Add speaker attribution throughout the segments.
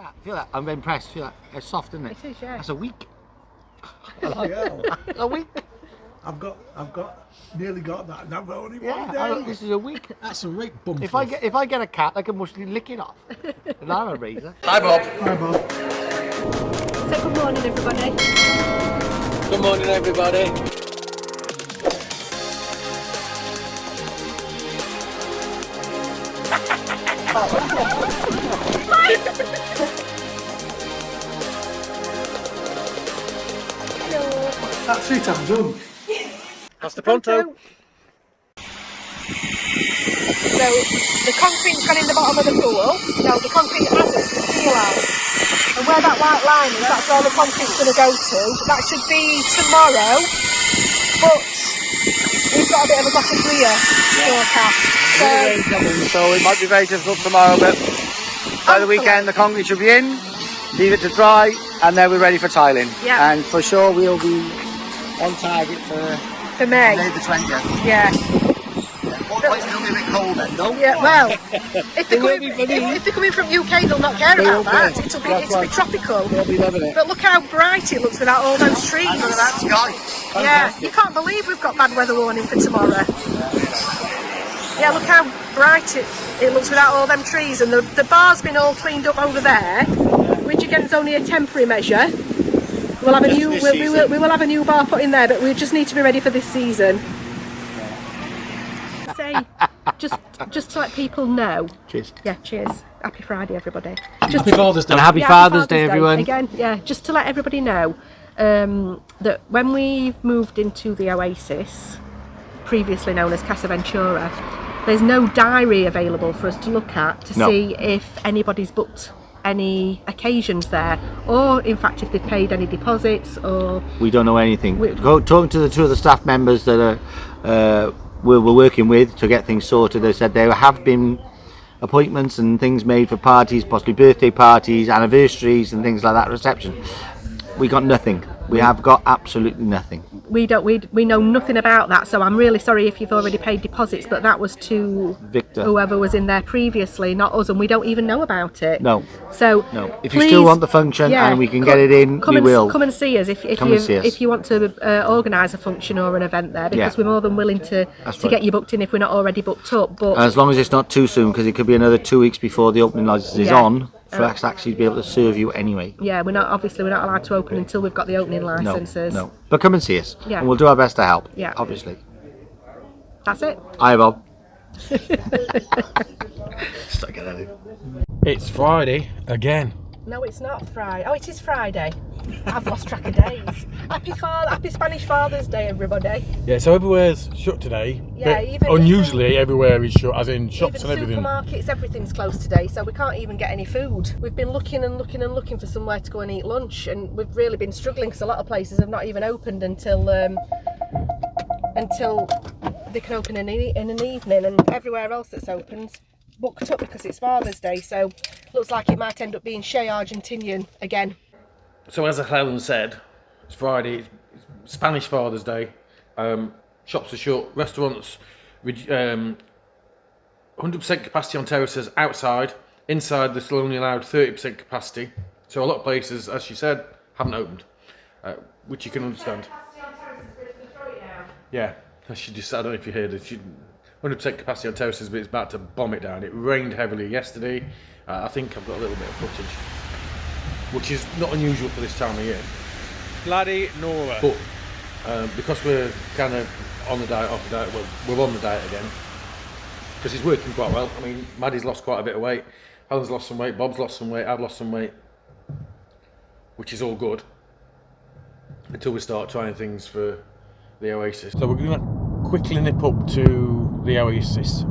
Speaker 1: that? Feel that? I'm impressed. Feel that? It's soft, isn't it?
Speaker 2: It is, yeah.
Speaker 1: That's a week.
Speaker 3: Yeah.
Speaker 1: A week?
Speaker 3: I've nearly got that. Now only one
Speaker 1: Yeah,
Speaker 3: day.
Speaker 1: this is a week.
Speaker 3: That's a right bum.
Speaker 1: If I get a cat, I can mostly lick it off. And I have a razor.
Speaker 4: Hi Bob.
Speaker 3: Hi, Bob.
Speaker 2: So good morning, everybody.
Speaker 4: Good morning everybody.
Speaker 3: That's it, I'm done.
Speaker 4: Hasta pronto.
Speaker 2: So the concrete's gone in the bottom of the pool. No, the concrete hasn't. The seal out. And where that white line is, that's where the concrete's going to go to. That should be tomorrow. But we've got a bit of a Gossipria forecast.
Speaker 1: So it might be very difficult tomorrow, but by the weekend the concrete should be in. Leave it to dry, and then we're ready for tiling.
Speaker 2: Yeah.
Speaker 1: And for sure we'll be on target for
Speaker 2: May.
Speaker 1: May the 20th.
Speaker 2: Yeah.
Speaker 1: Otherwise it'll be a bit cold then, no?
Speaker 2: Yeah, well, if they're coming from UK, they'll not care about that. It'll be tropical.
Speaker 1: They'll be loving it.
Speaker 2: But look how bright it looks without all those trees.
Speaker 1: And look at that sky.
Speaker 2: Yeah, you can't believe we've got bad weather warning for tomorrow. Yeah, look how bright it looks without all them trees, and the bar's been all cleaned up over there, which again is only a temporary measure. We'll have a new we will have a new bar put in there, but we just need to be ready for this season. Say just to let people know.
Speaker 1: Cheers.
Speaker 2: Yeah, cheers. Happy Friday, everybody.
Speaker 3: Happy Father's Day.
Speaker 1: And happy Father's Day, everyone.
Speaker 2: Again, yeah, just to let everybody know that when we moved into the Oasis, previously known as Casa Ventura, there's no diary available for us to look at to see if anybody's booked any occasions there, or in fact if they've paid any deposits, or
Speaker 1: We don't know anything. Talking to the two of the staff members that we're working with to get things sorted, they said there have been appointments and things made for parties, possibly birthday parties, anniversaries and things like that, reception. We got nothing. We have got absolutely nothing.
Speaker 2: we know nothing about that. So I'm really sorry if you've already paid deposits, but that was to
Speaker 1: Victor.
Speaker 2: whoever was in there previously, not us, and we don't even know about it.
Speaker 1: No.
Speaker 2: So
Speaker 1: No. If
Speaker 2: please,
Speaker 1: you still want the function and we can get it in, we will.
Speaker 2: Come and see us if you want to organise a function or an event there, because we're more than willing to get you booked in if we're not already booked up. But
Speaker 1: As long as it's not too soon, because it could be another 2 weeks before the opening licence is on, for us to actually be able to serve you anyway.
Speaker 2: yeah, we're not allowed to open until we've got the opening licences.
Speaker 1: No. But come and see us.
Speaker 2: Yeah.
Speaker 1: And we'll do our best to help.
Speaker 2: Yeah.
Speaker 1: Obviously.
Speaker 2: That's it.
Speaker 1: Hi, Bob.
Speaker 5: It's Friday again.
Speaker 2: No, it's not Friday. Oh, it is Friday. I've lost track of days. Happy Spanish Father's Day, everybody.
Speaker 5: Yeah, so everywhere's shut today.
Speaker 2: Yeah,
Speaker 5: but unusually everywhere is shut, as in shops
Speaker 2: Even
Speaker 5: and everything.
Speaker 2: supermarkets, everything's closed today, so we can't even get any food. We've been looking and looking and looking for somewhere to go and eat lunch, and we've really been struggling because a lot of places have not even opened until they can open in an evening, and everywhere else that's open's booked up because it's Father's Day. So looks like it might end up being Chez Argentinian again.
Speaker 5: So as Helen said, it's Friday, it's Spanish Father's Day. Shops are shut, restaurants 100% capacity on terraces outside. Inside they're still only allowed 30% capacity. So a lot of places, as she said, haven't opened, which you can understand. Yeah, she just, I don't know if you heard it, 100% capacity on terraces, but it's about to bomb it down. It rained heavily yesterday. I think I've got a little bit of footage, which is not unusual for this time of year.
Speaker 4: Bloody Nora.
Speaker 5: But because we're kind of on the diet, off the diet, well, we're on the diet again, because it's working quite well. I mean, Maddie's lost quite a bit of weight, Helen's lost some weight, Bob's lost some weight, I've lost some weight, which is all good, until we start trying things for the Oasis. So we're going to quickly nip up to the Oasis,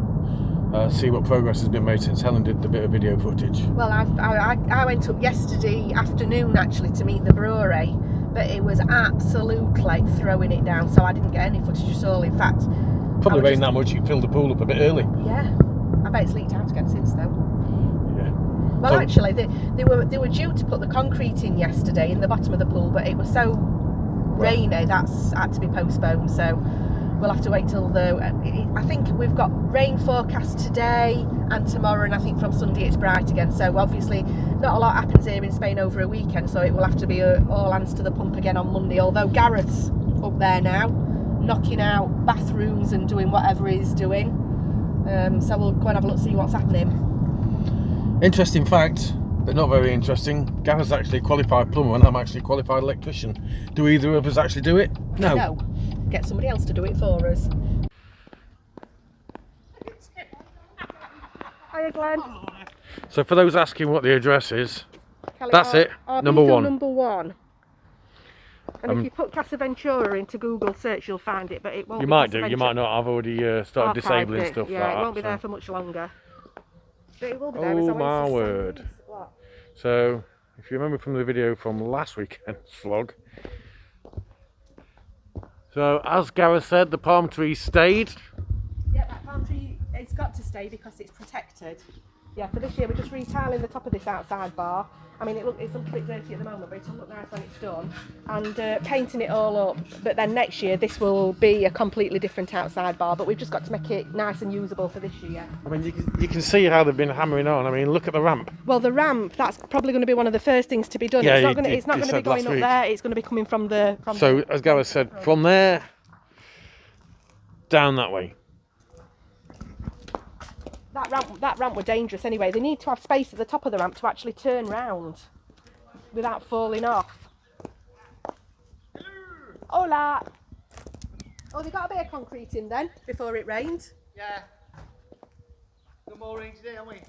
Speaker 5: see what progress has been made since Helen did the bit of video footage.
Speaker 2: Well, I went up yesterday afternoon actually to meet the brewery, but it was absolutely throwing it down, so I didn't get any footage at all. In fact,
Speaker 5: Probably rained that much, you filled the pool up a bit early.
Speaker 2: Yeah, I bet it's leaked out again since though.
Speaker 5: Yeah.
Speaker 2: Well,
Speaker 5: So-
Speaker 2: actually, they were due to put the concrete in yesterday in the bottom of the pool, but it was so rainy that's had to be postponed. So we'll have to wait till I think we've got rain forecast today and tomorrow, and I think from Sunday it's bright again. So obviously not a lot happens here in Spain over a weekend, so it will have to be all hands to the pump again on Monday. Although Gareth's up there now, knocking out bathrooms and doing whatever he's doing. So we'll go and have a look, see what's happening.
Speaker 5: Interesting fact, but not very interesting. Gareth's actually a qualified plumber and I'm actually a qualified electrician. Do either of us actually do it? No.
Speaker 2: No. Get somebody else to do it for us. Hiya, Glenn.
Speaker 5: So for those asking what the address is,
Speaker 2: Kelly,
Speaker 5: that's it, number one.
Speaker 2: Number 1. And if you put Casa Ventura into Google search, you'll find it, but it won't.
Speaker 5: You
Speaker 2: be
Speaker 5: might
Speaker 2: Casa
Speaker 5: do. You
Speaker 2: Ventura.
Speaker 5: might not. I've already started disabling
Speaker 2: Archived it.
Speaker 5: stuff
Speaker 2: Yeah,
Speaker 5: like
Speaker 2: it
Speaker 5: that.
Speaker 2: won't be there for much longer. But it will be there. It's
Speaker 5: Oh my
Speaker 2: Oasis San
Speaker 5: word!
Speaker 2: Luis. What?
Speaker 5: So if you remember from the video from last weekend's vlog, so as Gareth said, the palm tree stayed.
Speaker 2: Yeah, that palm tree, it's got to stay because it's protected. Yeah, for this year we're just retiling the top of this outside bar. I mean, it's a bit dirty at the moment, but it'll look nice when it's done. And painting it all up. But then next year this will be a completely different outside bar. But we've just got to make it nice and usable for this year.
Speaker 5: I mean, you can see how they've been hammering on. I mean, look at the ramp.
Speaker 2: Well, the ramp, that's probably going to be one of the first things to be done.
Speaker 5: Yeah,
Speaker 2: it's not going
Speaker 5: you
Speaker 2: to be
Speaker 5: said
Speaker 2: going
Speaker 5: last
Speaker 2: up
Speaker 5: week.
Speaker 2: there. It's going to be coming from the.
Speaker 5: So as Gareth said, from there down that way.
Speaker 2: That ramp were dangerous anyway. They need to have space at the top of the ramp to actually turn round without falling off. Hola! Oh, they got a bit of concrete in then before it rained.
Speaker 1: Yeah. No more rain today, haven't we?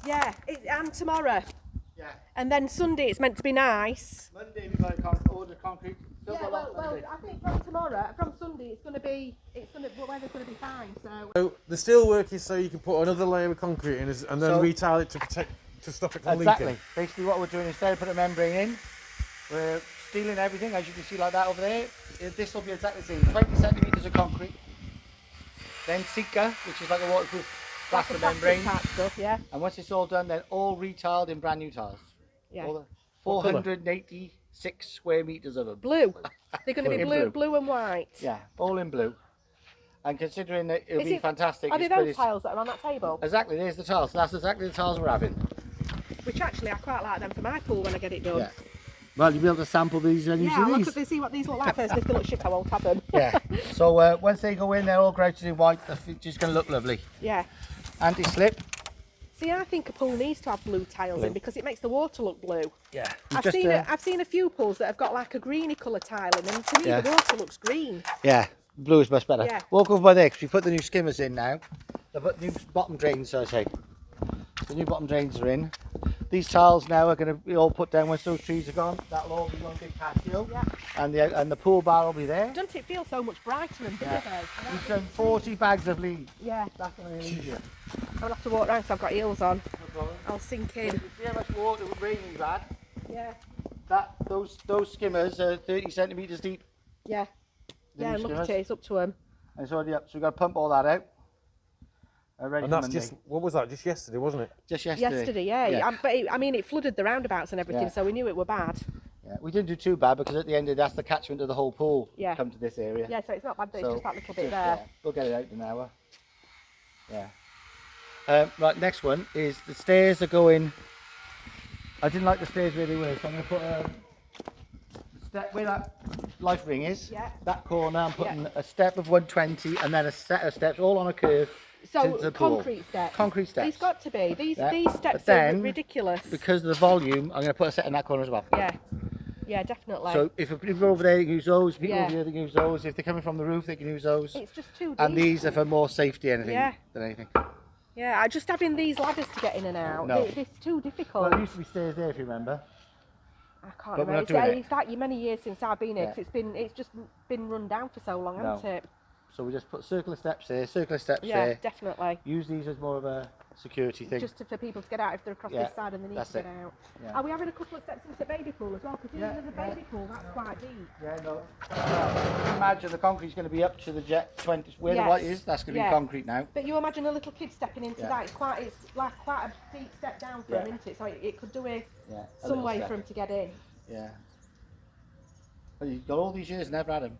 Speaker 2: Yeah, and tomorrow.
Speaker 1: Yeah.
Speaker 2: And then Sunday it's meant to be nice.
Speaker 1: Monday we've got to order concrete. Still
Speaker 2: Yeah,
Speaker 1: got a lot
Speaker 2: well,
Speaker 1: Monday.
Speaker 2: I think from Sunday the weather's going to be fine.
Speaker 5: So the steel work is so you can put another layer of concrete in and then
Speaker 1: So-
Speaker 5: retile it to stop it from
Speaker 1: Exactly.
Speaker 5: leaking.
Speaker 1: Basically what we're doing, instead of putting a membrane in, we're steeling everything, as you can see like that over there. This will be exactly the same. 20 centimetres of concrete. Then Sika, which is like a waterproof plaster membrane.
Speaker 2: type stuff, yeah.
Speaker 1: And once it's all done, then all retiled in brand new tiles.
Speaker 2: Yeah.
Speaker 1: All the 486 square metres of them.
Speaker 2: Blue. They're going to be
Speaker 1: In
Speaker 2: blue,
Speaker 1: blue.
Speaker 2: blue and white.
Speaker 1: Yeah, all in blue. And considering that it'll
Speaker 2: Is
Speaker 1: be
Speaker 2: it-
Speaker 1: fantastic.
Speaker 2: Are they
Speaker 1: it's pretty-
Speaker 2: those tiles that are on that table?
Speaker 1: Exactly, there's the tiles. So that's exactly the tiles we're having.
Speaker 2: Which actually I quite like them for my pool when I get it done.
Speaker 1: Yeah. Well, you'll be able to sample these and use
Speaker 2: Yeah, look
Speaker 1: these.
Speaker 2: at this, see what these look like first. And if they look shit, I won't have them.
Speaker 1: Yeah. So once they go in, they're all grouted in white. They're just going to look lovely.
Speaker 2: Yeah.
Speaker 1: Anti-slip.
Speaker 2: See, I think a pool needs to have blue tiles in because it makes the water look blue.
Speaker 1: Yeah.
Speaker 2: I've seen a few pools that have got like a greeny colour tile in, and to me
Speaker 1: Yeah.
Speaker 2: the water looks green.
Speaker 1: Yeah. Blue is much better.
Speaker 2: Yeah.
Speaker 1: Walk over by there because we put the new skimmers in now. They put new bottom drains, so I say. The new bottom drains are in. These tiles now are going to be all put down once those trees are gone. That'll all be one big patio.
Speaker 2: Yeah.
Speaker 1: And the pool bar will be there.
Speaker 2: Doesn't it feel so much brighter and bigger though?
Speaker 1: We've done 40 bags of leaves.
Speaker 2: Yeah.
Speaker 1: That's going to be easier.
Speaker 2: I'll have to walk around because I've got heels on.
Speaker 1: No problem.
Speaker 2: I'll sink
Speaker 1: You
Speaker 2: in.
Speaker 1: see how much water rain we've had?
Speaker 2: Yeah.
Speaker 1: Those skimmers are 30 centimetres deep.
Speaker 2: Yeah.
Speaker 1: The
Speaker 2: Yeah,
Speaker 1: new
Speaker 2: look at
Speaker 1: skimmers.
Speaker 2: it, it's up to them.
Speaker 1: And it's already up, so we've got to pump all that out. Ready
Speaker 5: And
Speaker 1: for
Speaker 5: that's
Speaker 1: Monday.
Speaker 5: just, what was that, just yesterday, wasn't it?
Speaker 1: Just yesterday.
Speaker 2: Yesterday, yeah. But I mean, it flooded the roundabouts and everything,
Speaker 1: Yeah.
Speaker 2: so we knew it were bad.
Speaker 1: Yeah, we didn't do too bad because at the end of that's the catchment of the whole pool.
Speaker 2: Yeah.
Speaker 1: Come to this area.
Speaker 2: Yeah, so it's not bad, but
Speaker 1: So,
Speaker 2: it's just that little bit
Speaker 1: just,
Speaker 2: there.
Speaker 1: yeah, we'll get it out in an hour. Yeah. Right, next one is the stairs are going. I didn't like the stairs where they were, so I'm going to put a step where that life ring is.
Speaker 2: Yeah.
Speaker 1: That corner, I'm putting a step of 120 and then a set of steps all on a curve.
Speaker 2: So
Speaker 1: to the pool.
Speaker 2: concrete steps.
Speaker 1: Concrete steps.
Speaker 2: These got to be. These
Speaker 1: Yeah.
Speaker 2: these
Speaker 1: But
Speaker 2: steps
Speaker 1: then,
Speaker 2: are ridiculous.
Speaker 1: Because of the volume, I'm going to put a set in that corner as well.
Speaker 2: Yeah. Yeah, definitely.
Speaker 1: So if people are over there, they can use those. People
Speaker 2: Yeah.
Speaker 1: over here, they can use those. If they're coming from the roof, they can use those.
Speaker 2: it's just too deep.
Speaker 1: And these are for more safety than
Speaker 2: Yeah.
Speaker 1: anything.
Speaker 2: Yeah, I just having these ladders to get in and out.
Speaker 1: No.
Speaker 2: It's too difficult.
Speaker 1: Well, there used to be stairs there, if you remember.
Speaker 2: I can't
Speaker 1: but we're
Speaker 2: remember.
Speaker 1: not
Speaker 2: It's,
Speaker 1: doing it.
Speaker 2: it's like many years since I've been here.
Speaker 1: Yeah.
Speaker 2: 'Cause it's just been run down for so long, hasn't it?
Speaker 1: So we just put circular steps here, circular steps
Speaker 2: Yeah,
Speaker 1: there.
Speaker 2: definitely.
Speaker 1: Use these as more of a security thing.
Speaker 2: Just for people to get out if they're across
Speaker 1: Yeah,
Speaker 2: this side and they need
Speaker 1: that's
Speaker 2: to get
Speaker 1: it.
Speaker 2: out.
Speaker 1: Yeah.
Speaker 2: Are we having a couple of steps into the baby pool as well? Because
Speaker 1: Yeah,
Speaker 2: there's a baby pool, that's quite deep.
Speaker 1: Yeah, no. Imagine the concrete's going to be up to the jet 20, where the
Speaker 2: Yes.
Speaker 1: white is, that's going to
Speaker 2: Yeah.
Speaker 1: be concrete now.
Speaker 2: But you imagine a little kid stepping into
Speaker 1: Yeah.
Speaker 2: that. It's like quite a deep step down for
Speaker 1: Yeah.
Speaker 2: him, isn't it? So it could do with
Speaker 1: Yeah, a
Speaker 2: some
Speaker 1: little
Speaker 2: way
Speaker 1: step.
Speaker 2: for him to get in.
Speaker 1: Yeah. But you've got all these years, never had them.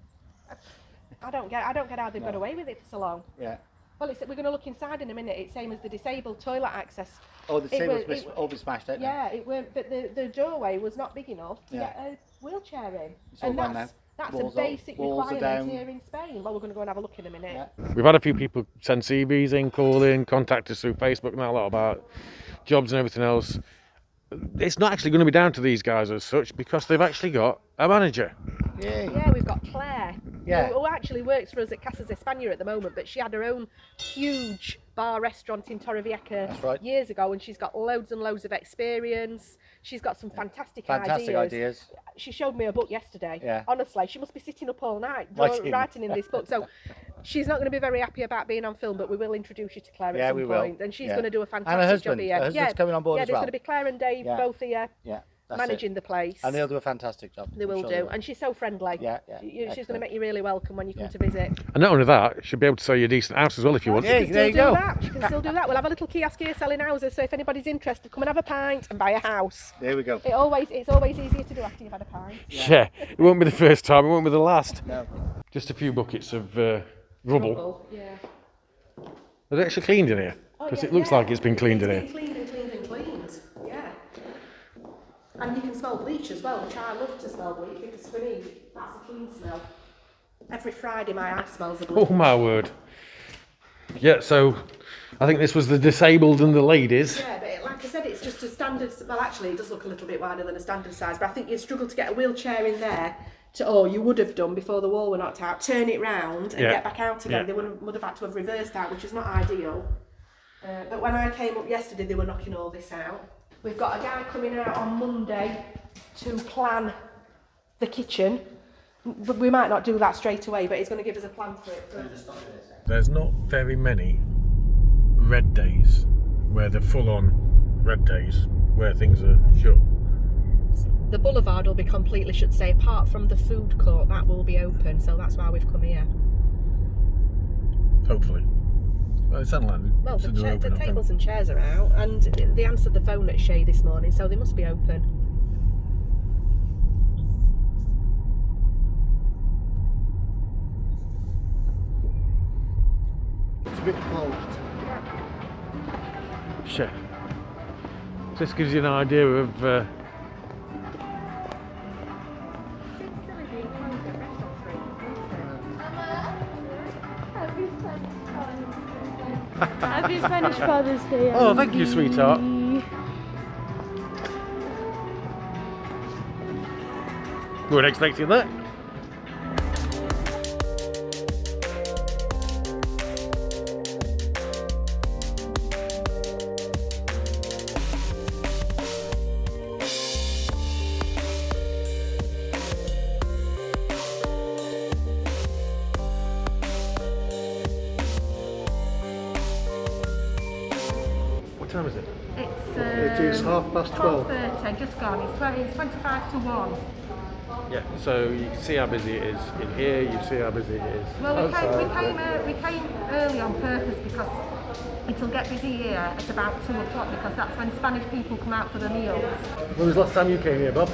Speaker 2: I don't get how they've got
Speaker 1: No.
Speaker 2: away with it for so long.
Speaker 1: Yeah.
Speaker 2: Well, we're going to look inside in a minute. It's same as the disabled toilet access.
Speaker 1: Oh, the table's
Speaker 2: it-
Speaker 1: all been smashed out.
Speaker 2: Yeah, it weren't, but the doorway was not big enough to
Speaker 1: Yeah.
Speaker 2: get a wheelchair in.
Speaker 1: It's all
Speaker 2: And
Speaker 1: gone
Speaker 2: that's
Speaker 1: now.
Speaker 2: a
Speaker 1: Walls
Speaker 2: basic
Speaker 1: walls are
Speaker 2: requirement
Speaker 1: down.
Speaker 2: here in Spain. Well, we're going to go and have a look in a minute.
Speaker 1: Yeah.
Speaker 5: We've had a few people send CVs in, call in, contact us through Facebook and a lot about jobs and everything else. It's not actually going to be down to these guys as such because they've actually got a manager.
Speaker 2: Yeah, we've got Claire,
Speaker 1: Yeah.
Speaker 2: who actually works for us at Casa España at the moment, but she had her own huge bar restaurant in Torrevieja
Speaker 1: That's right.
Speaker 2: years ago, and she's got loads and loads of experience. She's got some fantastic
Speaker 1: ideas.
Speaker 2: She showed me a book yesterday.
Speaker 1: Yeah.
Speaker 2: Honestly, she must be sitting up all night
Speaker 1: Writing.
Speaker 2: writing in this book. So she's not going to be very happy about being on film, but we will introduce you to Claire
Speaker 1: Yeah,
Speaker 2: at
Speaker 1: we
Speaker 2: some
Speaker 1: will.
Speaker 2: point. And she's
Speaker 1: Yeah.
Speaker 2: going to do a
Speaker 1: And
Speaker 2: fantastic
Speaker 1: her husband.
Speaker 2: job here.
Speaker 1: Her husband's coming on board
Speaker 2: yeah,
Speaker 1: as
Speaker 2: there's
Speaker 1: well.
Speaker 2: going to be Claire and Dave
Speaker 1: Yeah.
Speaker 2: both here
Speaker 1: Yeah. That's
Speaker 2: managing
Speaker 1: it.
Speaker 2: the place.
Speaker 1: And they'll do a fantastic job.
Speaker 2: They
Speaker 1: I'm
Speaker 2: will
Speaker 1: sure
Speaker 2: do, and she's so friendly.
Speaker 1: Yeah, yeah.
Speaker 2: She's going to
Speaker 1: Excellent.
Speaker 2: make you really welcome when you come
Speaker 1: Yeah.
Speaker 2: to visit.
Speaker 5: And not only that, she'll be able to sell you a decent house as well if you want.
Speaker 1: Yeah,
Speaker 2: She can
Speaker 1: there
Speaker 2: still
Speaker 1: you
Speaker 2: do
Speaker 1: go.
Speaker 2: that. She can still do that. We'll have a little kiosk here selling houses, so if anybody's interested, come and have a pint and buy a house.
Speaker 1: There we go.
Speaker 2: It's always easier to do after you've had a pint.
Speaker 5: Yeah, it won't be the first time, it won't be the last.
Speaker 1: No.
Speaker 5: Just a few buckets of rubble.
Speaker 2: Yeah.
Speaker 5: Are they actually cleaned in here? Because it looks like it's been cleaned in here.
Speaker 2: It's been cleaned and cleaned. Yeah. And you can smell bleach as well, which I love to smell bleach because for me, that's a clean smell. Every Friday my house smells of bleach.
Speaker 5: Oh my word. Yeah, so I think this was the disabled and the ladies.
Speaker 2: Yeah, but like I said, it's just a standard. Well, actually, it does look a little bit wider than a standard size. But I think you'd struggle to get a wheelchair in there. You would have done before the wall were knocked out. Turn it round and
Speaker 5: Yeah.
Speaker 2: get back out again.
Speaker 5: Yeah.
Speaker 2: They would have had to have reversed out, which is not ideal. But when I came up yesterday, they were knocking all this out. We've got a guy coming out on Monday to plan the kitchen. But we might not do that straight away, but he's going to give us a plan for it.
Speaker 5: There's not very many red days where they're full on red days where things are shut.
Speaker 2: The boulevard will be completely shut today, apart from the food court that will be open. So that's why we've come here.
Speaker 5: Hopefully. Well, it sounded like
Speaker 2: Well, the
Speaker 5: they're open, I think.
Speaker 2: tables and chairs are out, and they answered the phone at Shay this morning, so they must be open.
Speaker 3: It's a bit closed.
Speaker 5: Sure. This gives you an idea of
Speaker 6: Happy Spanish Father's Day.
Speaker 5: Oh, thank you, sweetheart.
Speaker 6: Andy.
Speaker 5: weren't expecting that. What time is it?
Speaker 2: It's
Speaker 3: It is 12:30.
Speaker 2: 12:30, just gone. It's 25 to 1.
Speaker 5: Yeah, so you can see how busy it is in here, you see how busy it is.
Speaker 2: Well, we
Speaker 5: outside.
Speaker 2: came early on purpose because it'll get busy here at about 2 o'clock because that's when Spanish people come out for the meals.
Speaker 5: When was the last time you came here, Bob?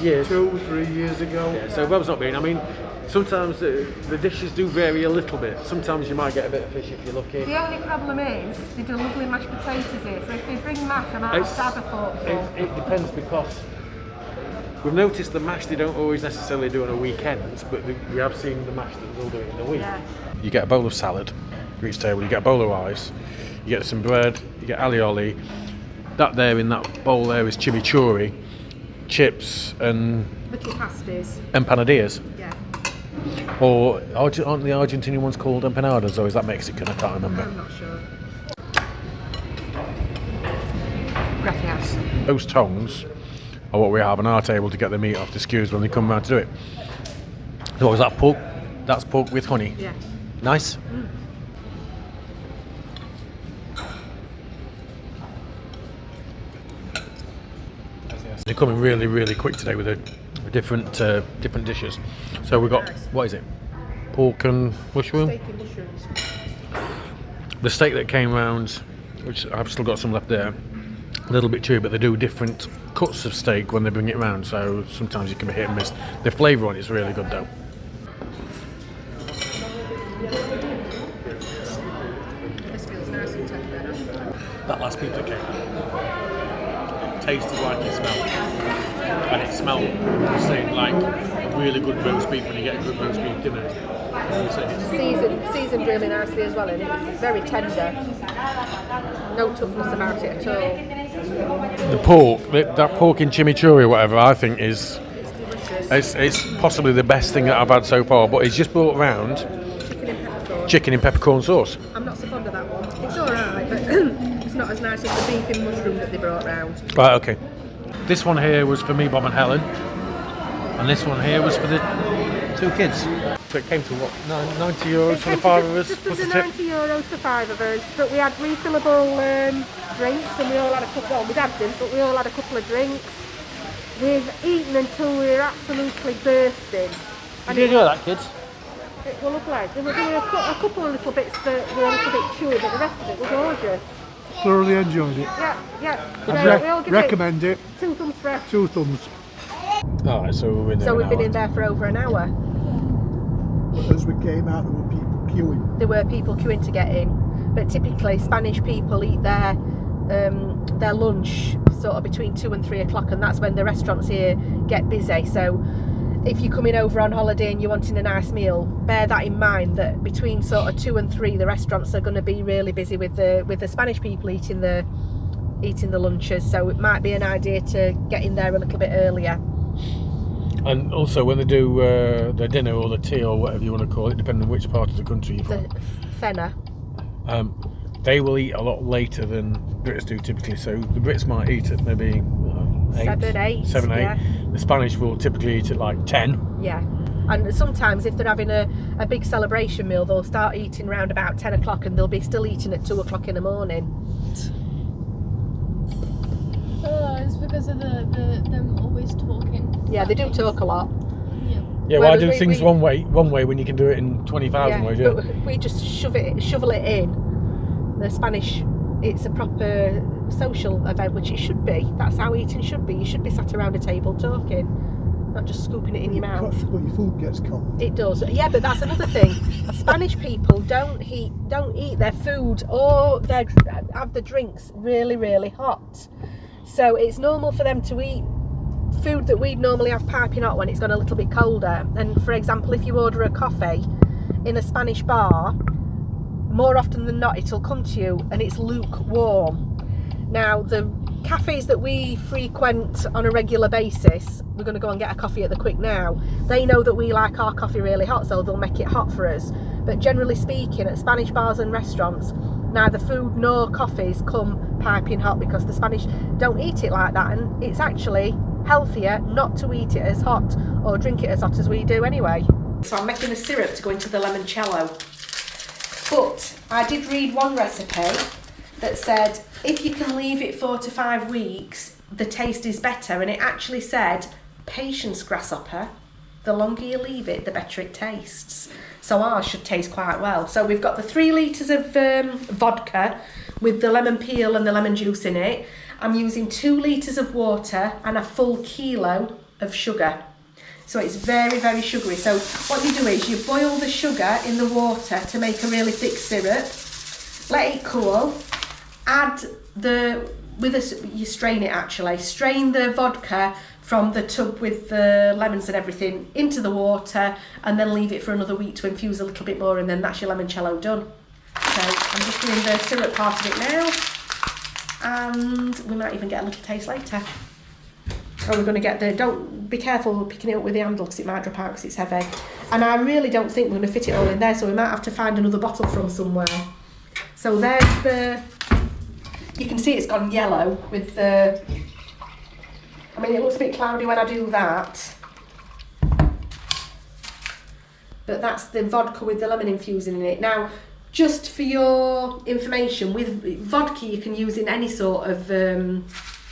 Speaker 5: Years.
Speaker 3: 2-3 years ago.
Speaker 5: Yeah, so Bob's not been. I mean, sometimes the dishes do vary a little bit. Sometimes you might get a bit of fish if you're lucky.
Speaker 2: The only problem is they do lovely mashed potatoes here, so if they bring mash, I might have to have a forkful.
Speaker 5: It depends because we've noticed the mash they don't always necessarily do on a weekend, but we have seen the mash that they'll do it in the week.
Speaker 2: Yeah.
Speaker 5: You get a bowl of salad for each table, you get a bowl of rice, you get some bread, you get alioli. That there in that bowl there is chimichurri, chips and
Speaker 2: Little pasties.
Speaker 5: empanadillas.
Speaker 2: Yeah.
Speaker 5: Or aren't the Argentinian ones called empanadas, or is that Mexican? I can't remember.
Speaker 2: I'm not sure. Gracias.
Speaker 5: Those tongs are what we have on our table to get the meat off the skews when they come round to do it. So what was that, pork? That's pork with honey.
Speaker 2: Yeah.
Speaker 5: Nice. They're coming really, really quick today with the different dishes. So we've got, what is it? Pork and mushroom?
Speaker 2: Steak and mushrooms.
Speaker 5: The steak that came round, which I've still got some left there, a little bit chewy, but they do different cuts of steak when they bring it round, so sometimes you can be hit and miss. The flavour on it's really good though.
Speaker 2: This feels nice and tender.
Speaker 5: That last piece that came out, it tasted like it smelled. And it smelled the same like a really good roast beef when you get a good roast beef dinner.
Speaker 2: Seasoned really nicely as well, and it's very tender. No toughness about it at all.
Speaker 5: The pork, that pork in chimichurri or whatever, I think is it's possibly the best thing that I've had so far. But it's just brought round chicken in peppercorn sauce.
Speaker 2: I'm not so fond of that one. It's alright, but it's not as nice as the beef in mushroom that they brought round.
Speaker 5: Right, okay. This one here was for me, Bob and Helen, and this one here was for the 2 kids. So it came to what, €90 for the 5 of us?
Speaker 2: Just
Speaker 5: What's the
Speaker 2: under
Speaker 5: tip?
Speaker 2: €90 for 5 of us, but we had refillable drinks, and we all had a couple. Well, we didn't, but we all had a couple of drinks. We've eaten until we were absolutely bursting.
Speaker 5: Did you enjoy that, kids?
Speaker 2: It will look like there were a couple of little bits that were a little bit chewy, but the rest of it was gorgeous.
Speaker 3: Thoroughly enjoyed it.
Speaker 2: Yeah.
Speaker 3: I'd
Speaker 2: We'll give
Speaker 3: recommend it.
Speaker 2: 2 thumbs for.
Speaker 3: 2 thumbs.
Speaker 5: Alright, so we've been there.
Speaker 2: So we've been in there for over an hour.
Speaker 3: As we came out, there were people queuing.
Speaker 2: There were people queuing to get in, but typically Spanish people eat their lunch sort of between 2 and 3 o'clock, and that's when the restaurants here get busy. So if you're coming over on holiday and you're wanting a nice meal, bear that in mind, that between sort of 2 and 3 the restaurants are going to be really busy with the Spanish people eating the lunches. So it might be an idea to get in there a little bit earlier.
Speaker 5: And also when they do their dinner or the tea or whatever you want to call it, depending on which part of the country you're from,
Speaker 2: The fenna.
Speaker 5: they will eat a lot later than Brits do typically. So the Brits might eat at maybe
Speaker 2: 7, 8.
Speaker 5: 7, 8.
Speaker 2: Yeah.
Speaker 5: The Spanish will typically eat at like 10.
Speaker 2: Yeah. And sometimes if they're having a big celebration meal, they'll start eating around about 10 o'clock and they'll be still eating at 2 o'clock in the morning.
Speaker 6: It's because of them always talking.
Speaker 2: Yeah, they do talk a lot.
Speaker 5: Yeah, why
Speaker 2: Whereas
Speaker 5: do
Speaker 2: we-
Speaker 5: things
Speaker 2: we-
Speaker 5: one way when you can do it in 20,000 ways? Yeah.
Speaker 2: But we just shovel it in. The Spanish, it's a proper social event, which it should be. That's how eating should be. You should be sat around a table talking, not just scooping it in your mouth.
Speaker 3: But your food gets cold.
Speaker 2: It does. Yeah, but that's another thing. Spanish people don't eat their food or have the drinks really, really hot. So it's normal for them to eat food that we'd normally have piping hot when it's gone a little bit colder. And for example, if you order a coffee in a Spanish bar, more often than not it'll come to you and it's lukewarm. Now the cafes that we frequent on a regular basis, we're going to go and get a coffee at the Quick now, they know that we like our coffee really hot, so they'll make it hot for us. But generally speaking, at Spanish bars and restaurants, neither food nor coffees come piping hot because the Spanish don't eat it like that, and it's actually healthier not to eat it as hot or drink it as hot as we do anyway. So I'm making a syrup to go into the limoncello. But I did read one recipe that said if you can leave it 4 to 5 weeks, the taste is better, and it actually said patience, grasshopper, the longer you leave it, the better it tastes. So ours should taste quite well. So we've got the 3 litres of vodka with the lemon peel and the lemon juice in it. I'm using 2 litres of water and a full kilo of sugar. So it's very, very sugary. So what you do is you boil the sugar in the water to make a really thick syrup. Let it cool. Add you strain it actually. Strain the vodka from the tub with the lemons and everything into the water, and then leave it for another week to infuse a little bit more, and then that's your limoncello done. So I'm just doing the syrup part of it now, and we might even get a little taste later. Oh, we're going to get don't be careful picking it up with the handle because it might drop out because it's heavy. And I really don't think we're going to fit it all in there, so we might have to find another bottle from somewhere. So there's you can see it's gone yellow with the, I mean it looks a bit cloudy when I do that. But that's the vodka with the lemon infusing in it. Now, just for your information, with vodka you can use in any sort of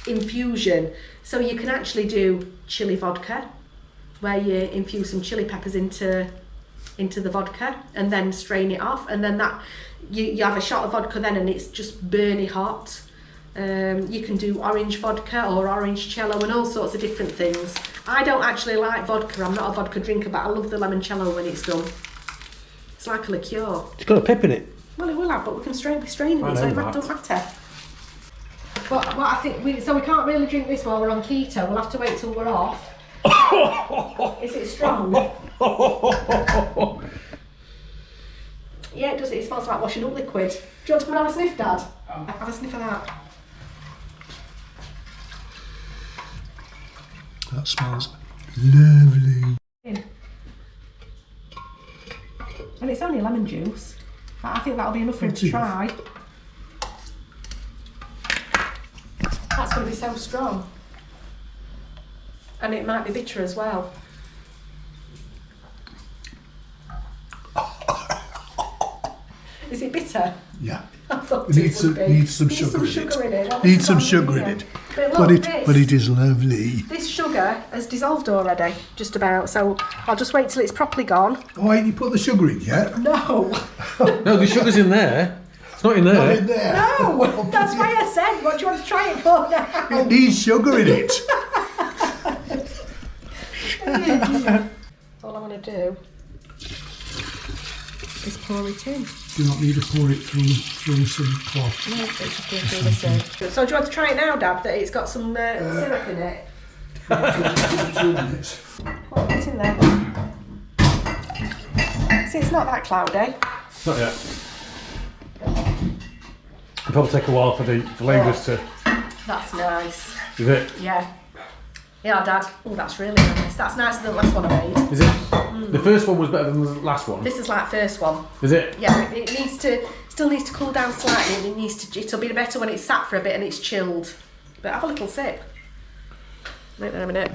Speaker 2: infusion. So you can actually do chili vodka, where you infuse some chili peppers into the vodka and then strain it off, and then that you have a shot of vodka then and it's just burny hot. You can do orange vodka or orange cello and all sorts of different things. I don't actually like vodka, I'm not a vodka drinker, but I love the limoncello when it's done. It's like a liqueur.
Speaker 5: It's got a pip in it.
Speaker 2: Well, it will have, but we can be straining
Speaker 5: I
Speaker 2: it, so
Speaker 5: know
Speaker 2: it
Speaker 5: that.
Speaker 2: don't matter. But what I think, so we can't really drink this while we're on keto. We'll have to wait till we're off. Is it strong? Yeah, it does. It smells like washing up liquid. Do you want to come and have a sniff, Dad? Have a sniff of that.
Speaker 3: That smells lovely.
Speaker 2: And it's only lemon juice. I think that'll be enough for him to try. That's going to be so strong. And it might be bitter as well. Is it bitter?
Speaker 3: Yeah.
Speaker 2: I thought
Speaker 3: It
Speaker 2: it would be.
Speaker 3: needs some
Speaker 2: Needs
Speaker 3: sugar
Speaker 2: in it. What was
Speaker 3: Needs
Speaker 2: the
Speaker 3: some
Speaker 2: one
Speaker 3: sugar in
Speaker 2: here?
Speaker 3: it.
Speaker 2: But look,
Speaker 3: But it is lovely.
Speaker 2: this sugar has dissolved already, just about. So I'll just wait till it's properly gone.
Speaker 3: Oh, ain't you put the sugar in yet?
Speaker 2: No,
Speaker 5: No, the sugar's in there. It's not in there.
Speaker 3: Not in there.
Speaker 2: no, that's why I said, what do you want to try it for now?
Speaker 3: It needs sugar in it.
Speaker 2: All I want to do is pour it in.
Speaker 3: Do not need to pour it through some cloth.
Speaker 2: No, it's just going through the syrup. So do you want to try it now, Dad, that it's got some syrup in it?
Speaker 3: 2 minutes.
Speaker 2: Put it in there. See, it's not that cloudy.
Speaker 5: Not yet. It'll probably take a while for the flavours to.
Speaker 2: That's nice.
Speaker 5: Is it?
Speaker 2: Yeah. Yeah, Dad. Oh, that's really nice. That's nicer than the last one I made.
Speaker 5: Is it? The first one was better than the last one.
Speaker 2: This is like first one.
Speaker 5: Is it?
Speaker 2: Yeah, it needs to, still needs to cool down slightly, and it needs to, it'll be better when it's sat for a bit and it's chilled. But have a little sip. Wait there a minute.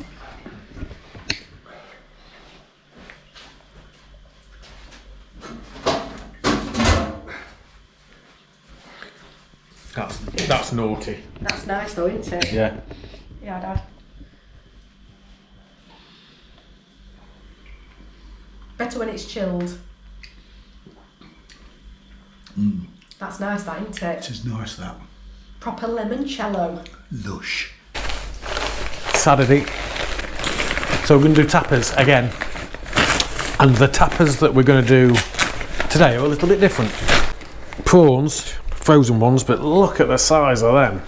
Speaker 5: That's naughty.
Speaker 2: That's nice though, isn't it?
Speaker 5: Yeah.
Speaker 2: Yeah, Dad. Better when it's chilled. That's nice, that, isn't it?
Speaker 3: It is nice, that.
Speaker 2: Proper limoncello.
Speaker 3: Lush.
Speaker 5: Saturday. So we're going to do tapas again. And the tapas that we're going to do today are a little bit different. Prawns, frozen ones, but look at the size of them.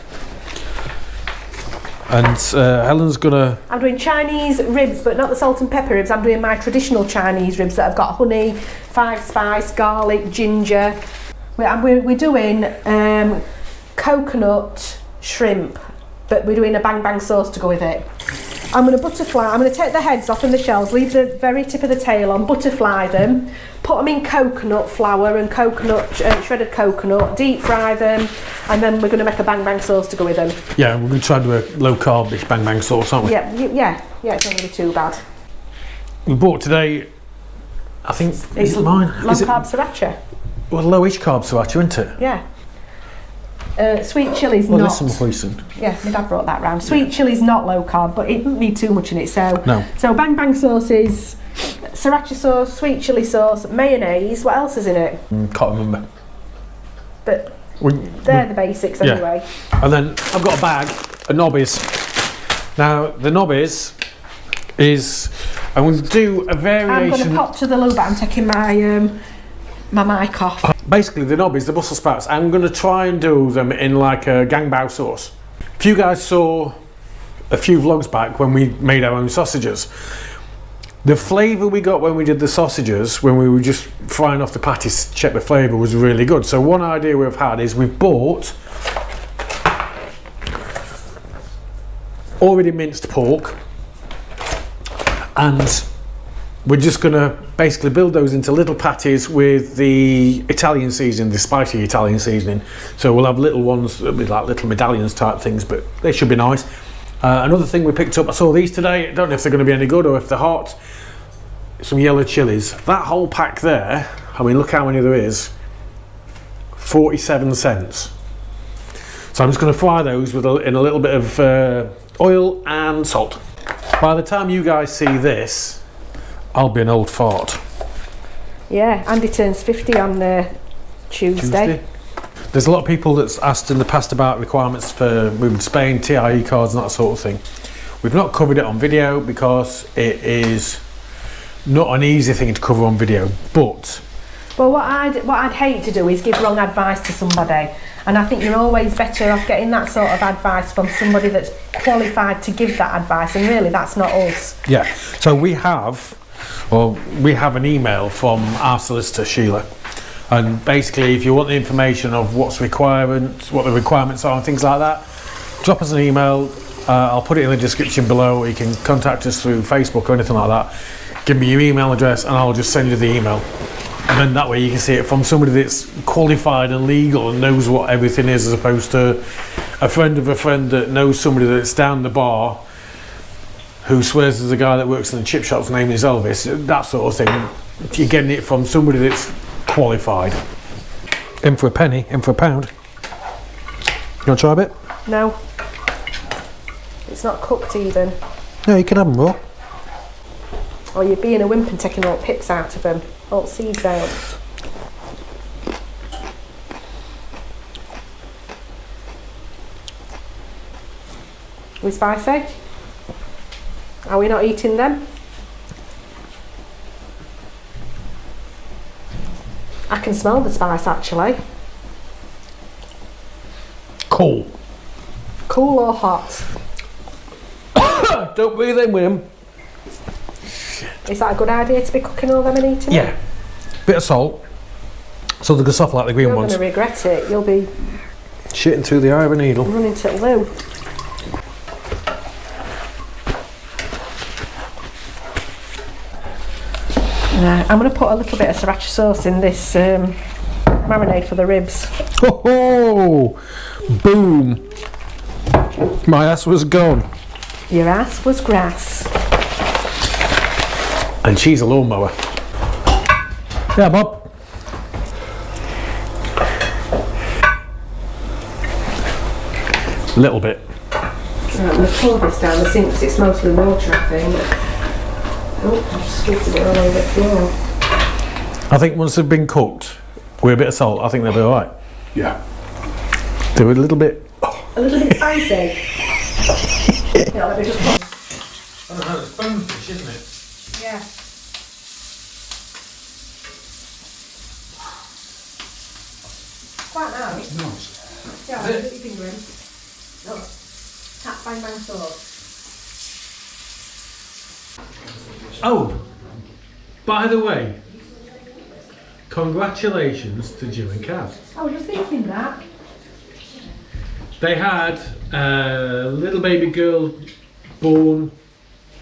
Speaker 5: And Helen's gonna...
Speaker 2: I'm doing Chinese ribs, but not the salt and pepper ribs. I'm doing my traditional Chinese ribs that have got honey, 5 spice, garlic, ginger. We're doing coconut shrimp, but we're doing a bang bang sauce to go with it. I'm going to butterfly, I'm going to take the heads off and the shells, leave the very tip of the tail on, butterfly them, put them in coconut flour and coconut, shredded coconut, deep fry them, and then we're going to make a bang bang sauce to go with them.
Speaker 5: Yeah, we're going to try and do a low carb-ish bang bang sauce, aren't we?
Speaker 2: Yeah, it's not going to be too bad.
Speaker 5: We bought today, I think, is it mine?
Speaker 2: Low
Speaker 5: Is it,
Speaker 2: carb sriracha.
Speaker 5: well, lowish carb sriracha, isn't it?
Speaker 2: Yeah. Sweet chilli's
Speaker 5: Well,
Speaker 2: not.
Speaker 5: there's some hoisin.
Speaker 2: Yeah, my dad brought that round. Sweet chilli's not low carb, but it doesn't need too much in it. So,
Speaker 5: No.
Speaker 2: So bang bang sauce is sriracha sauce, sweet chilli sauce, mayonnaise. What else is in it?
Speaker 5: Can't remember.
Speaker 2: But they're the basics
Speaker 5: yeah.
Speaker 2: anyway.
Speaker 5: And then I've got a bag of knobbies. Now, the knobbies is... I'm going to do a
Speaker 2: I'm
Speaker 5: variation...
Speaker 2: going to pop to the loo, but I'm taking my my mic off.
Speaker 5: Basically, the knobbies, the Brussels sprouts, I'm going to try and do them in like a gangbao sauce. If you guys saw a few vlogs back when we made our own sausages, the flavour we got when we did the sausages, when we were just frying off the patties to check the flavour, was really good. So one idea we've had is we've bought already minced pork, and we're just going to basically build those into little patties with the Italian seasoning, the spicy Italian seasoning. So we'll have little ones that'll be like little medallions type things, but they should be nice. Another thing we picked up, I saw these today, I don't know if they're going to be any good or if they're hot, some yellow chilies. That whole pack there, I mean look how many there is, 47 cents. So I'm just going to fry those with in a little bit of oil and salt. By the time you guys see this, I'll be an old fart.
Speaker 2: Yeah, Andy turns 50 on Tuesday.
Speaker 5: There's a lot of people that's asked in the past about requirements for moving to Spain, TIE cards and that sort of thing. We've not covered it on video because it is not an easy thing to cover on video, but
Speaker 2: Well, what I'd hate to do is give wrong advice to somebody, and I think you're always better off getting that sort of advice from somebody that's qualified to give that advice, and really that's not us.
Speaker 5: Yeah, so we have an email from our solicitor, Sheila, and basically if you want the information of what the requirements are and things like that, drop us an email. I'll put it in the description below, or you can contact us through Facebook or anything like that. Give me your email address and I'll just send you the email. And then that way you can see it from somebody that's qualified and legal and knows what everything is, as opposed to a friend of a friend that knows somebody that's down the bar who swears there's a guy that works in the chip shop's name is Elvis, that sort of thing. If you're getting it from somebody that's qualified. In for a penny, in for a pound. You want to try a bit?
Speaker 2: No. It's not cooked even.
Speaker 5: No, you can have them raw.
Speaker 2: Or you're being a wimp and taking all pips out of them. All seeds out. We spicy? Are we not eating them? I can smell the spice actually.
Speaker 5: Cool.
Speaker 2: Cool or hot?
Speaker 5: Don't breathe in with them.
Speaker 2: Is that a good idea to be cooking all them and eating
Speaker 5: Yeah.
Speaker 2: them?
Speaker 5: Bit of salt. So they go soft like the green
Speaker 2: You're
Speaker 5: ones.
Speaker 2: going to regret it. You'll be
Speaker 5: Shitting through the eye of a needle.
Speaker 2: running to the loo. I'm going to put a little bit of sriracha sauce in this marinade for the ribs.
Speaker 5: Oh, boom. My ass was gone.
Speaker 2: Your ass was grass.
Speaker 5: And she's a lawnmower. Yeah, Bob. Little bit.
Speaker 2: Right, I'm going to pour this down the sink because it's mostly water, I think. Oh, I've squirted it all over the floor.
Speaker 5: I think once they've been cooked with a bit of salt, I think they'll be alright.
Speaker 3: Yeah.
Speaker 5: Do it a little bit.
Speaker 2: A little bit spicy. Yeah, let me just put.
Speaker 5: I don't know, it's bonefish, isn't it?
Speaker 2: Yeah. Quite nice.
Speaker 3: Nice.
Speaker 2: Yeah,
Speaker 5: Is it?
Speaker 2: put your finger in. No. Tap, bang, bang, sauce.
Speaker 5: Oh, by the way, congratulations to Jill and Kaz.
Speaker 2: I was just thinking that.
Speaker 5: They had a little baby girl born.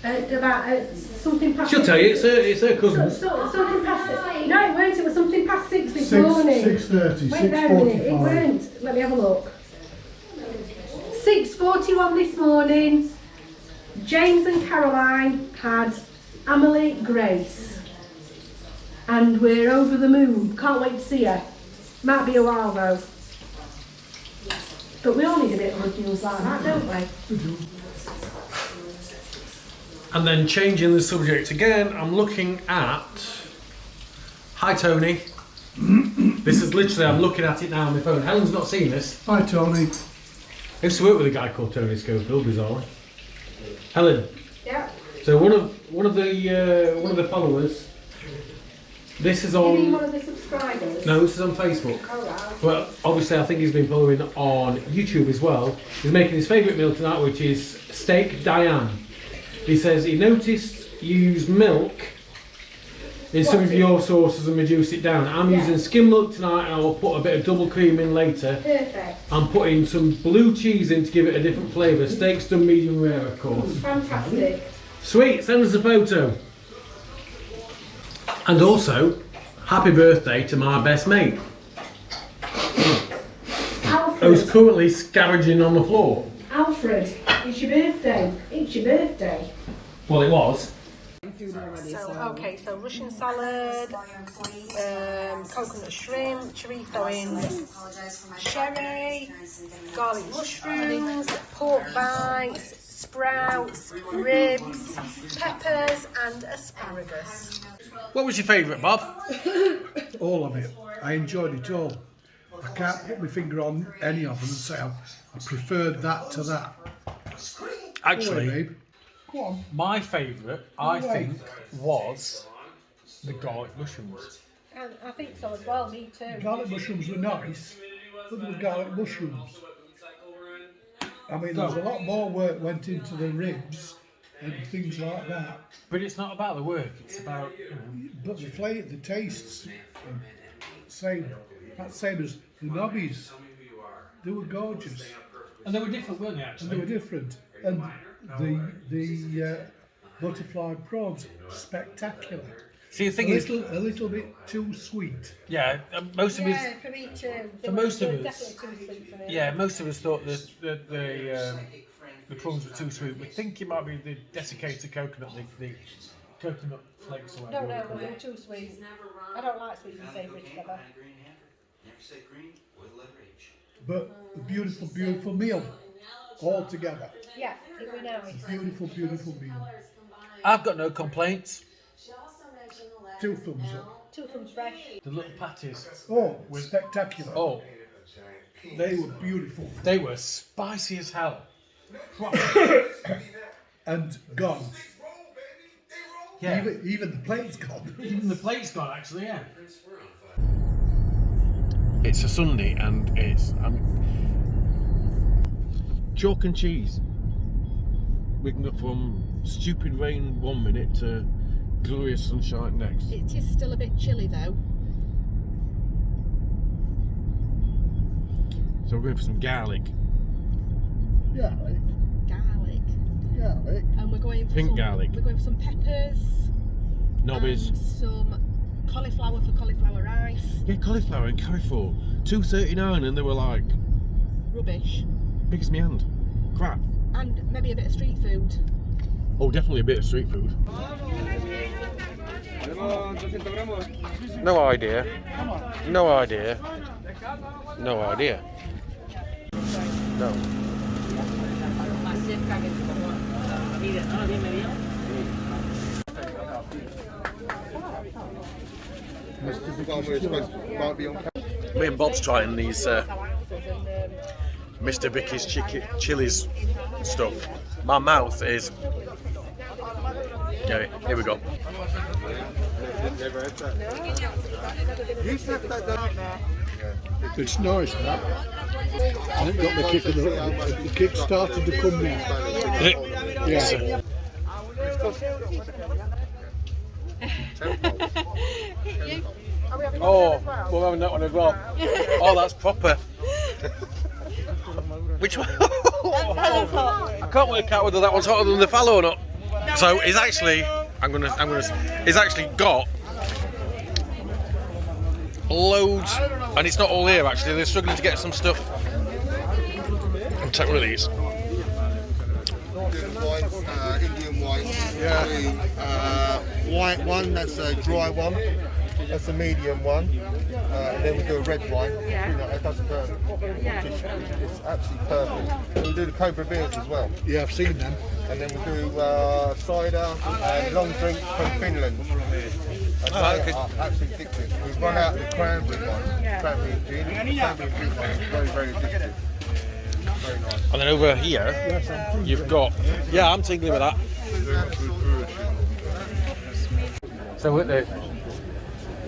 Speaker 2: About something past.
Speaker 5: She'll tell you, it's her cousin.
Speaker 2: Something past. No, it weren't. It was something past 6 this
Speaker 3: 6,
Speaker 2: morning.
Speaker 3: 6:30,
Speaker 2: Wait there a minute. It
Speaker 3: 6:45.
Speaker 2: weren't. Let me have a look. 6:41 this morning. James and Caroline had Emily Grace, and we're over the moon. Can't wait to see her. Might be a while though. But we all need a bit of good news like that, don't we?
Speaker 5: And then changing the subject again, I'm looking at. Hi Tony. This is literally, I'm looking at it now on my phone. Helen's not seen this.
Speaker 3: Hi, Tony.
Speaker 5: I used to work with a guy called Tony Schofield, bizarrely. Helen.
Speaker 2: Yeah.
Speaker 5: So one of the followers. This is
Speaker 2: You mean
Speaker 5: on.
Speaker 2: one of the subscribers?
Speaker 5: No, this is on Facebook.
Speaker 2: Oh, right.
Speaker 5: Well, obviously, I think he's been following on YouTube as well. He's making his favourite meal tonight, which is steak Diane. He says he noticed you use milk in some of your sauces and reduce it down. I'm
Speaker 2: Yeah.
Speaker 5: using skim milk tonight, and I will put a bit of double cream in later.
Speaker 2: Perfect.
Speaker 5: I'm putting some blue cheese in to give it a different flavour. Steak's done medium rare, of course.
Speaker 2: Fantastic.
Speaker 5: Sweet, send us a photo. And also, happy birthday to my best mate,
Speaker 2: Alfred.
Speaker 5: who's currently scavenging on the floor.
Speaker 2: Alfred, it's your birthday. It's your birthday.
Speaker 5: Well, it was.
Speaker 2: So Russian salad, coconut shrimp, chorizo in sherry, garlic mushrooms, pork bites, sprouts, ribs, peppers and asparagus.
Speaker 5: What was your favourite, Bob?
Speaker 3: All of it. I enjoyed it all. I can't put my finger on any of them and say I preferred that to that.
Speaker 5: Actually,
Speaker 3: Go away, babe. Go on.
Speaker 5: my favourite, I think, was the garlic mushrooms.
Speaker 2: And I think so as well, me too.
Speaker 3: Garlic mushrooms were nice, but there was garlic mushrooms. I mean, there's a lot more work went into the ribs and things like that.
Speaker 5: But it's not about the work, it's about...
Speaker 3: But the flavour, the tastes, same. That's same as the nobbies. They were gorgeous.
Speaker 5: And they were different, weren't they,
Speaker 3: And
Speaker 5: actually?
Speaker 3: they were different. And the butterfly prawns, spectacular.
Speaker 5: See, the thing
Speaker 3: A little bit too sweet.
Speaker 5: yeah, most of us...
Speaker 2: Yeah, for me too.
Speaker 5: For most of us,
Speaker 2: Definitely too sweet for me.
Speaker 5: yeah, most of us thought that the prawns were too sweet. We think it might be the desiccated coconut, the coconut flakes or
Speaker 2: No,
Speaker 5: whatever.
Speaker 2: no, they're too sweet. I don't like sweet and savoury together.
Speaker 3: But a beautiful, beautiful meal all together.
Speaker 2: Yeah, it was nice.
Speaker 3: Beautiful, beautiful meal.
Speaker 5: I've got no complaints.
Speaker 3: 2 thumbs up.
Speaker 2: 2 thumbs fresh.
Speaker 5: The little patties,
Speaker 3: Oh, spectacular.
Speaker 5: oh,
Speaker 3: They were beautiful.
Speaker 5: they were spicy as hell.
Speaker 3: And gone.
Speaker 5: Yeah,
Speaker 3: Even the plate's gone.
Speaker 5: even the plate's gone, actually, yeah. It's a Sunday and it's chalk and cheese. We can go from stupid rain 1 minute to glorious sunshine next.
Speaker 2: It is still a bit chilly though.
Speaker 5: So we're going for some garlic.
Speaker 3: Garlic.
Speaker 2: Garlic.
Speaker 3: Garlic.
Speaker 2: And we're going for
Speaker 5: Pink
Speaker 2: some,
Speaker 5: garlic.
Speaker 2: We're going for some peppers.
Speaker 5: Nobbies.
Speaker 2: And some cauliflower for cauliflower rice.
Speaker 5: Yeah, cauliflower in Carrefour. $2.39 and they were like
Speaker 2: Rubbish.
Speaker 5: big as my hand. Crap.
Speaker 2: And maybe a bit of street food.
Speaker 5: Oh, definitely a bit of street food. No idea. No idea. No idea. No. Me and Bob's trying these Mr Vikki's Chillis stuff. My mouth is... Okay, here we go.
Speaker 3: It's nice, that. And it got the kick, the kick started to come now. Yeah.
Speaker 5: Oh, we're having that one as well. Oh, that's proper. Which one? I can't work out whether that one's hotter than the fallow or not. So it's actually, it's actually got loads, and it's not all here actually. They're struggling to get some stuff. And check what it is.
Speaker 7: Indian white, white one, that's a dry one, that's a medium one, and then we do a red wine, it doesn't burn, it's absolutely perfect. And we do the Cobra beers as well,
Speaker 3: Yeah, I've seen them.
Speaker 7: and then we do cider and long drink from Finland. And they are absolutely addictive. We've run out of the cranberry one, cranberry gin, cranberry gin one, it's very, very addictive. Very nice.
Speaker 5: And then over here, you've got, yeah, I'm tingling with that. So we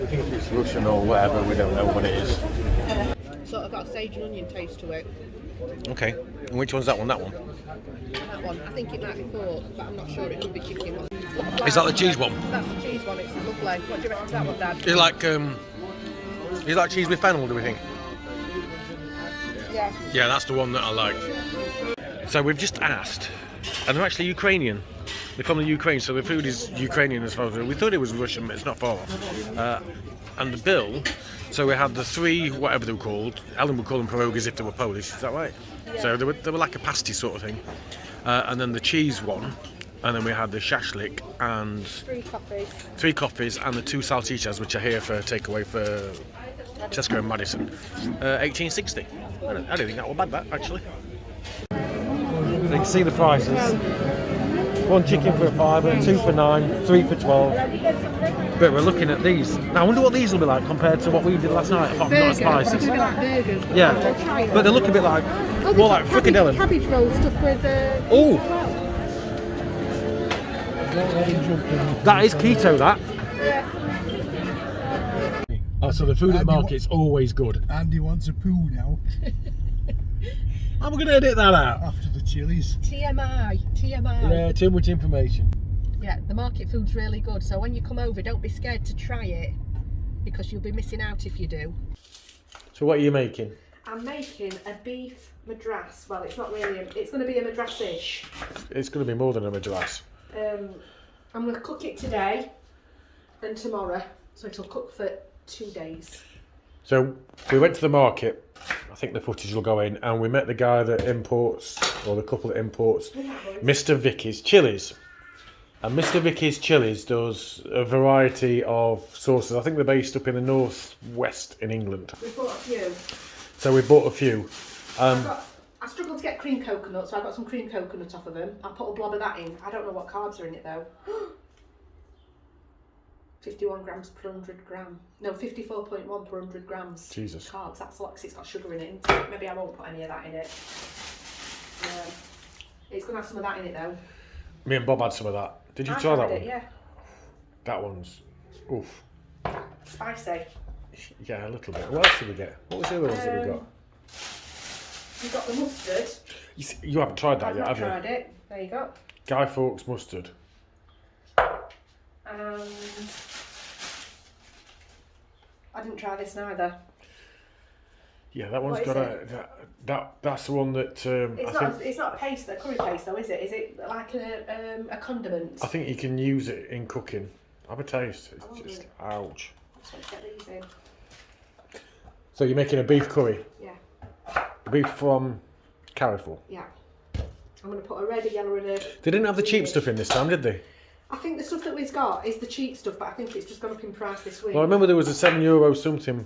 Speaker 5: think it's Russian or whatever, we don't know what it is.
Speaker 2: Sort of got a sage and onion taste to it.
Speaker 5: Okay, and which one's that one? That one?
Speaker 2: That one. I think it might be pork, but I'm not sure. It could be chicken.
Speaker 5: Is that the cheese one?
Speaker 2: That's the cheese one. It's lovely. What do you reckon to that one, Dad?
Speaker 5: Is like cheese with fennel, do we think?
Speaker 2: Yeah.
Speaker 5: Yeah, that's the one that I like. So we've just asked, and they're actually Ukrainian. They're from the Ukraine, so the food is Ukrainian as far as we thought it was Russian, but it's not far off. And the bill, so we had the 3, whatever they were called. Ellen would call them pierogies if they were Polish. Is that right? Yeah. So they were like a pasty sort of thing. And then the cheese one, and then we had the shashlik and
Speaker 2: 3 coffees.
Speaker 5: 3 coffees and the 2 salchichas, which are here for takeaway for Tesco and Madison. 1860. I don't think that was bad, that actually. You can see the prices. 1 chicken for a £5, 2 for 9, 3 for 12. But we're looking at these. Now I wonder what these will be like compared to what we did last night. Apart from not as spicy.
Speaker 2: Probably like burgers.
Speaker 5: Yeah, but they look a bit like more like frikkadellen.
Speaker 2: Cabbage roll stuff with
Speaker 5: Oh, that is keto. That. so the food at the market's always good.
Speaker 3: Andy wants a poo now
Speaker 5: I'm going to edit that out.
Speaker 3: after the Chillis.
Speaker 2: TMI.
Speaker 5: Yeah, too much information.
Speaker 2: Yeah, the market food's really good. So when you come over, don't be scared to try it, because you'll be missing out if you do.
Speaker 5: So what are you making?
Speaker 2: I'm making a beef madras. Well, it's not really. It's going to be a madras-ish.
Speaker 5: It's going to be more than a madras.
Speaker 2: I'm going to cook it today and tomorrow, so it'll cook for 2 days.
Speaker 5: So we went to the market. I think the footage will go in, and we met the guy that imports, or the couple that imports, Mr Vikki's Chillis. And Mr Vikki's Chillis does a variety of sauces. I think they're based up in the northwest in England.
Speaker 2: We bought a few.
Speaker 5: So we bought a few.
Speaker 2: I struggled to get cream coconut, so I got some cream coconut off of them. I'll put a blob of that in. I don't know what carbs are in it though. 51 grams per 100 gram. No, 54.1 per 100 grams.
Speaker 5: Jesus.
Speaker 2: Carbs, that's a lot because it's got sugar in it, isn't it? Maybe I won't put any of that in it. It's going to have some of that in it though.
Speaker 5: Me and Bob had some of that. Did you
Speaker 2: I
Speaker 5: try that
Speaker 2: tried
Speaker 5: one?
Speaker 2: it, yeah.
Speaker 5: That one's, oof.
Speaker 2: Spicy.
Speaker 5: Yeah, a little bit. What else did we get? What was the other ones that we got?
Speaker 2: You got the mustard.
Speaker 5: You haven't tried that
Speaker 2: I've
Speaker 5: yet,
Speaker 2: not
Speaker 5: have
Speaker 2: tried it. There you go.
Speaker 5: you? Guy Fawkes mustard.
Speaker 2: And I didn't try this neither.
Speaker 5: Yeah, that one's
Speaker 2: What
Speaker 5: got
Speaker 2: is
Speaker 5: a. That's the one that
Speaker 2: It's not a paste, a curry paste though, is it? Is it like a condiment?
Speaker 5: I think you can use it in cooking. Have a taste.
Speaker 2: I will
Speaker 5: It's just
Speaker 2: do.
Speaker 5: ouch.
Speaker 2: I just want to get these in.
Speaker 5: So you're making a beef curry.
Speaker 2: Yeah,
Speaker 5: Beef from Carrefour.
Speaker 2: yeah. I'm going to put a red, a yellow and a...
Speaker 5: They didn't have the cheap stuff in this time, did they?
Speaker 2: I think the stuff that we've got is the cheap stuff, but I think it's just gone up in price this week.
Speaker 5: Well, I remember there was a €7 something.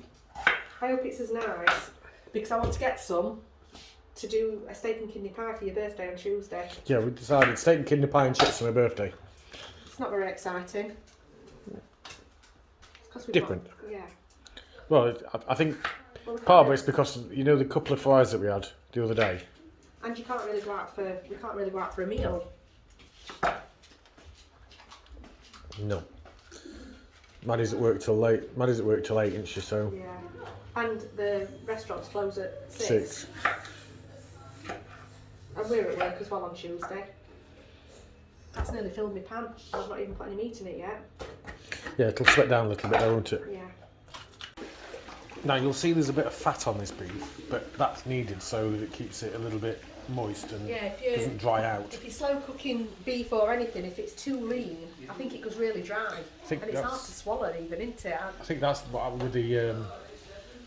Speaker 2: I hope it's as nice, because I want to get some to do a steak and kidney pie for your birthday on Tuesday.
Speaker 5: Yeah, we decided steak and kidney pie and chips for my birthday.
Speaker 2: It's not very exciting. It's 'cause we've
Speaker 5: Different.
Speaker 2: got- yeah.
Speaker 5: Well, I think
Speaker 2: Well,
Speaker 5: part of it's because, you know, the couple of fries that we had the other day.
Speaker 2: And you can't really go out for. We can't really go out for a meal.
Speaker 5: No. Maddie's at work till late. Maddie's at work till 8, isn't she? So
Speaker 2: Yeah. And the restaurants close at 6.
Speaker 5: 6.
Speaker 2: And we're at work as well on Tuesday. That's nearly filled my pan. I've not even put any meat in it yet.
Speaker 5: Yeah, it'll sweat down a little bit, won't it?
Speaker 2: Yeah.
Speaker 5: Now you'll see there's a bit of fat on this beef, but that's needed so that it keeps it a little bit moist and
Speaker 2: Yeah, if you
Speaker 5: doesn't dry out.
Speaker 2: if you're slow cooking beef or anything, if it's too lean, I think it goes really dry.
Speaker 5: think
Speaker 2: And it's hard
Speaker 5: that's-
Speaker 2: to swallow even, isn't it?
Speaker 5: I think that's what happened with the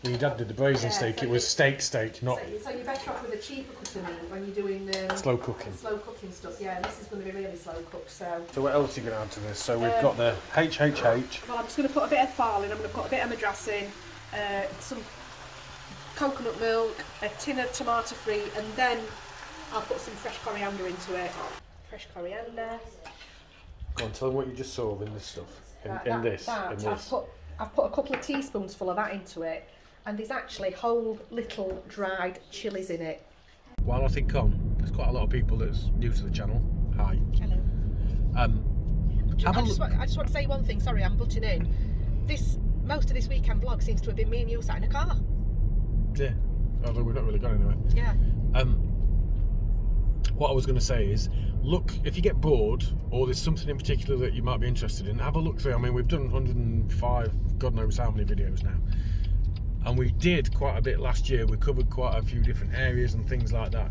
Speaker 5: when your dad did the braising
Speaker 2: Yeah,
Speaker 5: steak.
Speaker 2: so
Speaker 5: It was steak, not
Speaker 2: So you're better off with a cheaper cutting meat when you're doing
Speaker 5: slow cooking.
Speaker 2: slow cooking stuff. Yeah, this is going to be really slow cooked. So
Speaker 5: So what else are you going to add to this? So we've got the HHH.
Speaker 2: well, I'm just going to put a bit of file in. I'm going to put a bit of madras in, some coconut milk, a tin of tomato free, and then I'll put some fresh coriander into it. Fresh coriander.
Speaker 5: Go on, tell them what you just saw in this stuff. In
Speaker 2: Right,
Speaker 5: this.
Speaker 2: I've put a couple of teaspoons full of that into it, and there's actually whole little dried chilies in it.
Speaker 5: While I think on, there's quite a lot of people that's new to the channel. Hi.
Speaker 2: Hello.
Speaker 5: Have a look.
Speaker 2: I just want to say one thing. Sorry, I'm butting in. Most of this weekend vlog seems to have been me and you sat in a car.
Speaker 5: Yeah. Although we've not really gone anywhere.
Speaker 2: Yeah.
Speaker 5: What I was going to say is, look, if you get bored or there's something in particular that you might be interested in, have a look through. I mean, we've done 105, God knows how many videos now. And we did quite a bit last year. We covered quite a few different areas and things like that.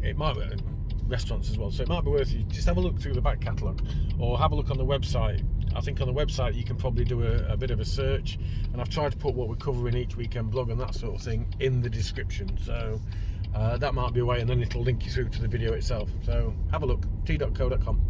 Speaker 5: It might be restaurants as well. So it might be worth you just have a look through the back catalogue or have a look on the website. I think on the website you can probably do a bit of a search, and I've tried to put what we cover in each weekend vlog and that sort of thing in the description. So that might be a way, and then it'll link you through to the video itself. So have a look, t.co.com.